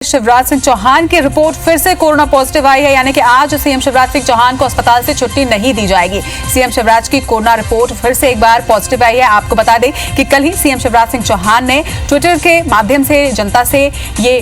शिवराज सिंह चौहान की रिपोर्ट फिर से कोरोना पॉजिटिव आई है, यानी कि आज सीएम शिवराज सिंह चौहान को अस्पताल से छुट्टी नहीं दी जाएगी। सीएम शिवराज की कोरोना रिपोर्ट फिर से एक बार पॉजिटिव आई है। आपको बता दें कि कल ही सीएम शिवराज सिंह चौहान ने ट्विटर के माध्यम से जनता से ये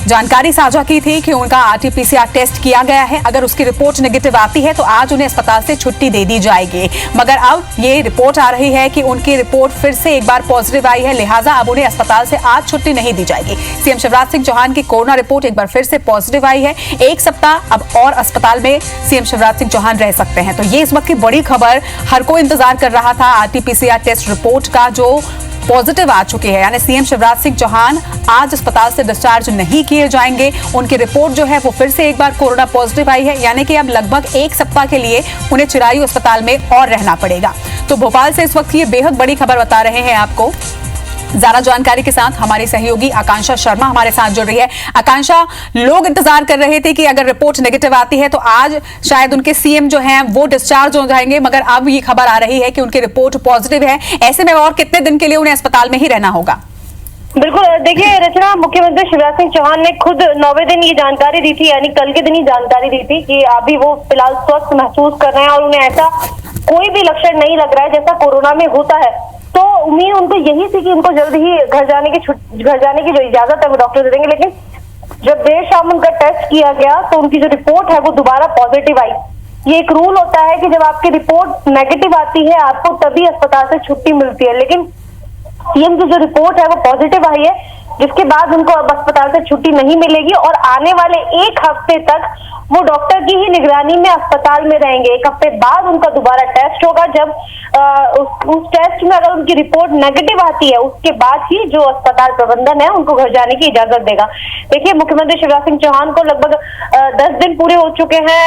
जानकारी साझा की थी कि उनका आरटीपीसीआर टेस्ट किया गया है। अगर उसकी रिपोर्ट नेगेटिव आती है तो आज उन्हें अस्पताल से छुट्टी दे दी जाएगी, मगर अब ये रिपोर्ट आ रही है कि उनकी रिपोर्ट फिर से एक बार पॉजिटिव आई है, लिहाजा अब उन्हें अस्पताल से आज छुट्टी नहीं दी जाएगी। सीएम शिवराज सिंह चौहान की कोरोना रिपोर्ट एक बार फिर से पॉजिटिव आई है। एक सप्ताह अब और अस्पताल में सीएम शिवराज सिंह चौहान रह सकते हैं। तो ये इस वक्त की बड़ी खबर, हर कोई इंतजार कर रहा था आरटीपीसीआर टेस्ट रिपोर्ट का जो पॉजिटिव आ चुकी है, यानी सीएम शिवराज सिंह चौहान आज अस्पताल से डिस्चार्ज नहीं किए जाएंगे। उनकी रिपोर्ट जो है वो फिर से एक बार कोरोना पॉजिटिव आई है, यानी कि अब लगभग एक सप्ताह के लिए उन्हें चिरायु अस्पताल में और रहना पड़ेगा। तो भोपाल से इस वक्त ये बेहद बड़ी खबर बता रहे हैं आपको। ज्यादा जानकारी के साथ हमारी सहयोगी आकांक्षा शर्मा हमारे साथ जुड़ रही है। आकांक्षा, लोग इंतजार कर रहे थे कि अगर रिपोर्ट नेगेटिव आती है तो आज शायद उनके सीएम जो हैं वो डिस्चार्ज हो जाएंगे, मगर अब ये खबर आ रही है कि उनकी रिपोर्ट पॉजिटिव है। ऐसे में और कितने दिन के लिए उन्हें अस्पताल में ही रहना होगा? बिल्कुल, देखिए रचना, मुख्यमंत्री शिवराज सिंह चौहान ने खुद 9वें दिन ये जानकारी दी थी, यानी कल के दिन ही जानकारी दी थी कि अभी वो फिलहाल स्वस्थ महसूस कर रहे हैं और उन्हें ऐसा कोई भी लक्षण नहीं लग रहा है जैसा कोरोना में होता है। तो उम्मीद उनको यही थी कि उनको जल्द ही घर जाने की जो इजाजत है वो डॉक्टर दे देंगे, लेकिन जब देर शाम उनका टेस्ट किया गया तो उनकी जो रिपोर्ट है वो दोबारा पॉजिटिव आई। ये एक रूल होता है कि जब आपकी रिपोर्ट नेगेटिव आती है आपको तभी अस्पताल से छुट्टी मिलती है, लेकिन सीएम की जो रिपोर्ट है वो पॉजिटिव आई है, जिसके बाद उनको अब अस्पताल से छुट्टी नहीं मिलेगी और आने वाले एक हफ्ते तक वो डॉक्टर की ही निगरानी में अस्पताल में रहेंगे। एक हफ्ते बाद उनका दोबारा टेस्ट होगा। जब उस टेस्ट में अगर उनकी रिपोर्ट नेगेटिव आती है उसके बाद ही जो अस्पताल प्रबंधन है उनको घर जाने की इजाजत देगा। देखिए, मुख्यमंत्री शिवराज सिंह चौहान को लगभग 10 दिन पूरे हो चुके हैं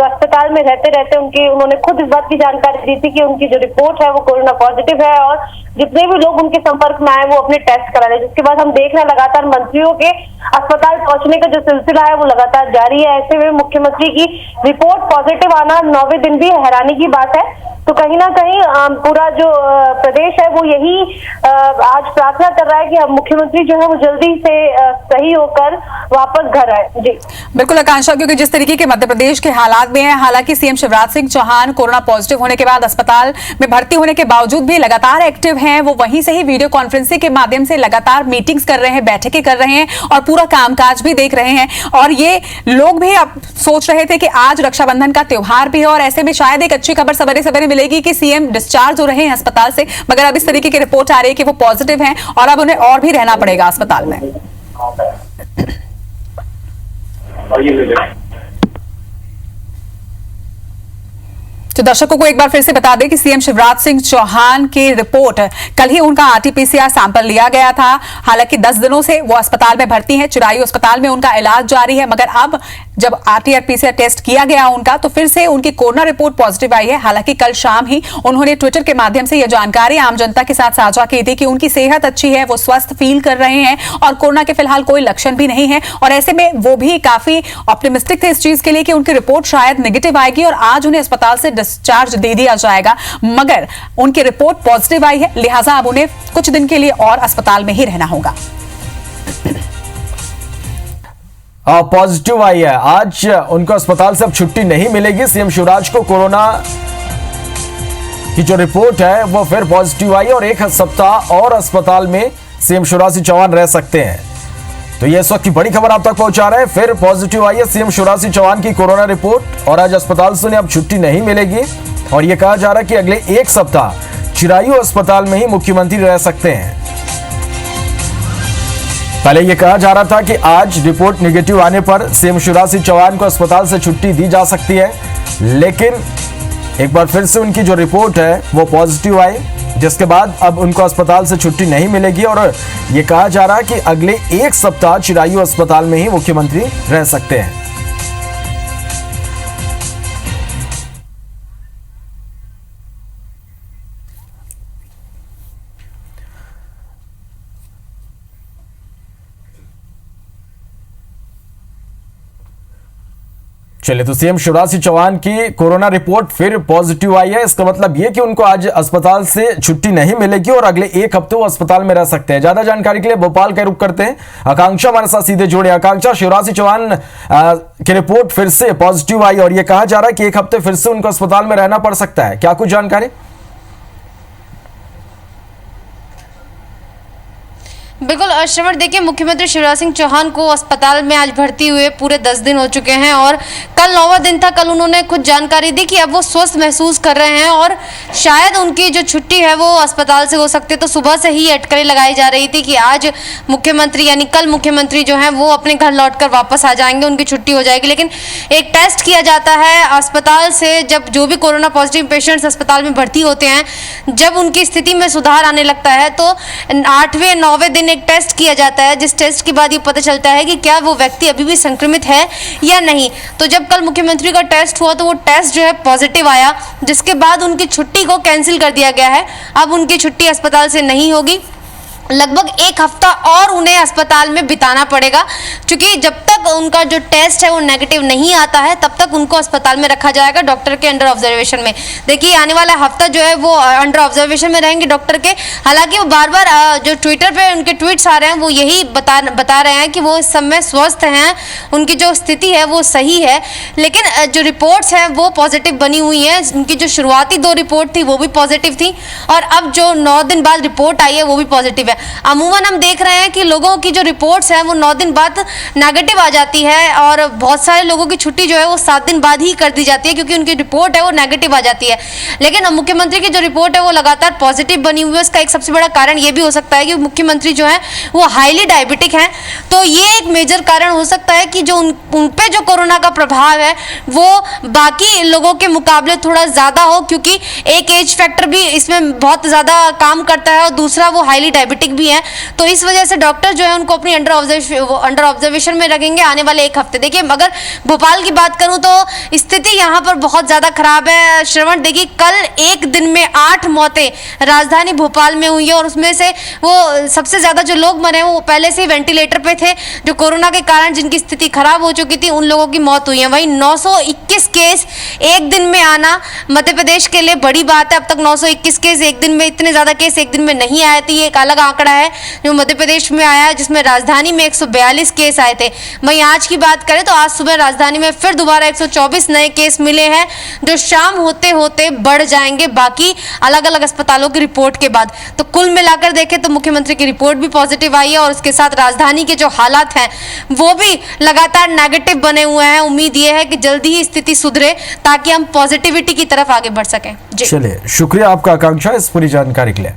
अस्पताल में रहते रहते। उन्होंने खुद इस बात की जानकारी दी थी कि उनकी जो रिपोर्ट है वो कोरोना पॉजिटिव है और जितने भी लोग उनके संपर्क में आए वो अपने टेस्ट करा रहे। जिसके बाद हम देख रहे हैं लगातार मंत्रियों के अस्पताल पहुंचने का जो सिलसिला है वो लगातार जारी है। ऐसे में मुख्यमंत्री की रिपोर्ट पॉजिटिव आना 9वें दिन भी हैरानी की बात है। तो कहीं ना कहीं पूरा जो प्रदेश है वो यही आज प्रार्थना कर रहा है कि अब मुख्यमंत्री जो है वो जल्दी से सही होकर वापस घर आए। जी बिल्कुल आकांक्षा, क्योंकि जिस तरीके के मध्य प्रदेश के हालात में है, हालांकि CM Shivraj Singh Chauhan corona positive होने के बाद अस्पताल में भर्ती होने के बावजूद भी लगातार एक्टिव हैं। वो वहीं से ही वीडियो कॉन्फ्रेंसिंग के माध्यम से लगातार मीटिंग्स कर रहे हैं, बैठकें कर रहे हैं और पूरा कामकाज भी देख रहे हैं। और ये लोग भी अब सोच रहे थे कि आज रक्षाबंधन का त्योहार भी है और ऐसे में शायद एक अच्छी खबर सवेरे सवेरे मिलेगी कि सीएम डिस्चार्ज हो रहे हैं अस्पताल से, मगर अब इस तरीके की रिपोर्ट आ रही है कि वो पॉजिटिव हैं और अब उन्हें और भी रहना पड़ेगा अस्पताल में। तो दर्शकों को एक बार फिर से बता दें कि सीएम शिवराज सिंह चौहान की रिपोर्ट, कल ही उनका आरटीपीसीआर सैंपल लिया गया था। हालांकि 10 दिनों से वो अस्पताल में भर्ती हैं, चिरायु अस्पताल में उनका इलाज जारी है, मगर अब जब आरटीपीसीआर टेस्ट किया गया उनका तो फिर से उनकी कोरोना रिपोर्ट पॉजिटिव आई है। हालांकि कल शाम ही उन्होंने ट्विटर के माध्यम से यह जानकारी आम जनता के साथ साझा की थी कि उनकी सेहत अच्छी है, वो स्वस्थ फील कर रहे हैं और कोरोना के फिलहाल कोई लक्षण भी नहीं है। और ऐसे में वो भी काफी ऑप्टिमिस्टिक थे इस चीज के लिए कि उनकी रिपोर्ट शायद नेगेटिव आएगी और आज उन्हें अस्पताल से डिस्चार्ज दे दिया जाएगा, मगर उनकी रिपोर्ट पॉजिटिव आई है, लिहाजा अब उन्हें कुछ दिन के लिए और अस्पताल में ही रहना होगा। पॉजिटिव आई है, आज उनको अस्पताल से अब छुट्टी नहीं मिलेगी। सीएम शिवराज को कोरोना की जो रिपोर्ट है वो फिर पॉजिटिव आई और एक सप्ताह और अस्पताल में सीएम शिवराज सिंह चौहान रह सकते हैं। तो ये इस वक्त की बड़ी खबर आप तक पहुंचा रहे हैं। फिर पॉजिटिव आई है सीएम शिवराज सिंह चौहान की कोरोना रिपोर्ट और आज अस्पताल से उन्हें अब छुट्टी नहीं मिलेगी और यह कहा जा रहा है कि अगले एक सप्ताह चिरायु अस्पताल में ही मुख्यमंत्री रह सकते हैं। पहले यह कहा जा रहा था कि आज रिपोर्ट नेगेटिव आने पर सीएम शिवराज सिंह चौहान को अस्पताल से छुट्टी दी जा सकती है, लेकिन एक बार फिर से उनकी जो रिपोर्ट है वो पॉजिटिव आई, जिसके बाद अब उनको अस्पताल से छुट्टी नहीं मिलेगी और यह कहा जा रहा है कि अगले एक सप्ताह चिरायु अस्पताल में ही मुख्यमंत्री रह सकते हैं। चलिए, तो सीएम शिवराज सिंह चौहान की कोरोना रिपोर्ट फिर पॉजिटिव आई है। इसका मतलब ये कि उनको आज अस्पताल से छुट्टी नहीं मिलेगी और अगले 1 हफ्ते वो अस्पताल में रह सकते हैं। ज्यादा जानकारी के लिए भोपाल का रुख करते हैं। आकांक्षा हमारे साथ सीधे जुड़े। आकांक्षा, शिवराज सिंह चौहान की रिपोर्ट फिर से पॉजिटिव आई और ये कहा जा रहा है कि 1 हफ्ते फिर से उनको अस्पताल में रहना पड़ सकता है, क्या कुछ जानकारी? बिल्कुल श्रवण, देखिए मुख्यमंत्री शिवराज सिंह चौहान को अस्पताल में आज भर्ती हुए पूरे 10 दिन हो चुके हैं और कल 9वां दिन था। कल उन्होंने खुद जानकारी दी कि अब वो स्वस्थ महसूस कर रहे हैं और शायद उनकी जो छुट्टी है वो अस्पताल से हो सकती है। तो सुबह से ही अटकलें लगाई जा रही थी कि आज मुख्यमंत्री यानी कल मुख्यमंत्री जो है वो अपने घर लौटकर वापस आ जाएंगे, उनकी छुट्टी हो जाएगी। लेकिन एक टेस्ट किया जाता है अस्पताल से, जब जो भी कोरोना पॉजिटिव पेशेंट्स अस्पताल में भर्ती होते हैं, जब उनकी स्थिति में सुधार आने लगता है तो 8वें 9वें दिन एक टेस्ट किया जाता है, जिस टेस्ट के बाद ये पता चलता है कि क्या वो व्यक्ति अभी भी संक्रमित है या नहीं। तो जब कल मुख्यमंत्री का टेस्ट हुआ तो वो टेस्ट जो है पॉजिटिव आया, जिसके बाद उनकी छुट्टी को कैंसिल कर दिया गया है। अब उनकी छुट्टी अस्पताल से नहीं होगी, लगभग 1 हफ्ता और उन्हें अस्पताल में बिताना पड़ेगा, क्योंकि जब तक उनका जो टेस्ट है वो नेगेटिव नहीं आता है तब तक उनको अस्पताल में रखा जाएगा डॉक्टर के अंडर ऑब्जर्वेशन में। देखिए आने वाला हफ्ता जो है वो अंडर ऑब्जर्वेशन में रहेंगे डॉक्टर के। हालांकि वो बार बार जो ट्विटर पे उनके ट्वीट्स आ रहे हैं वो यही बता रहे हैं कि वो इस समय स्वस्थ हैं, उनकी जो स्थिति है वो सही है। लेकिन जो रिपोर्ट्स हैं वो पॉजिटिव बनी हुई हैं। उनकी जो शुरुआती 2 रिपोर्ट थी वो भी पॉजिटिव थी और अब जो 9 दिन बाद रिपोर्ट आई है वो भी पॉजिटिव है। अमूमन हम देख रहे हैं कि लोगों की जो रिपोर्ट्स हैं वो 9 दिन बाद नेगेटिव आ जाती है और बहुत सारे लोगों की छुट्टी जो है वो 7 दिन बाद ही कर दी जाती है, क्योंकि उनकी रिपोर्ट है वो नेगेटिव आ जाती है। लेकिन मुख्यमंत्री की जो रिपोर्ट है वो लगातार पॉजिटिव बनी हुई है। उसका एक सबसे बड़ा कारण ये भी हो सकता है कि मुख्यमंत्री जो है वो हाईली डायबिटिक हैं, तो ये एक मेजर कारण हो सकता है कि जो उन पे जो कोरोना का प्रभाव है वो बाकी लोगों के मुकाबले थोड़ा ज़्यादा हो, क्योंकि एक एज फैक्टर भी इसमें बहुत ज़्यादा काम करता है और दूसरा वो हाईली डायबिटिक भी है। तो इस वजह से डॉक्टर जो है उनको अपनी अंडर ऑब्जर्वेशन में रखेंगे आने वाले 1 हफ्ते। देखिए अगर भोपाल की बात करूं तो स्थिति यहाँ पर बहुत ज़्यादा खराब है। श्रवण, देखिए कल एक दिन में 8 मौतें राजधानी भोपाल में हुई है और उसमें से वो सबसे ज़्यादा जो लोग मरे हैं वो पहले से ही वेंटिलेटर पे थे, जो कोरोना के कारण जिनकी स्थिति खराब हो चुकी थी, उन लोगों की मौत हुई है। वहीं 921 केस एक दिन में आना मध्य प्रदेश के लिए बड़ी बात है। अब तक 921 केस एक दिन में, इतने ज़्यादा केस एक दिन में नहीं आए थे। ये एक अलग आंकड़ा है जो मध्य प्रदेश में आया है, जिसमें राजधानी में 142 केस आए थे। वहीं आज की बात करें तो आज सुबह राजधानी में फिर दोबारा 124 नए केस मिले हैं, जो शाम होते होते बढ़ जाएंगे बाकी अलग अलग अस्पतालों की रिपोर्ट के बाद। तो कुल मिलाकर देखें तो मुख्यमंत्री की रिपोर्ट भी पॉजिटिव आई है और उसके साथ राजधानी के जो हालात हैं वो भी लगातार नेगेटिव बने हुए हैं। उम्मीद ये है कि जल्दी ही स्थिति सुधरे ताकि हम पॉजिटिविटी की तरफ आगे बढ़ सकें। चलिए, शुक्रिया आपका आकांक्षा इस पूरी जानकारी के लिए।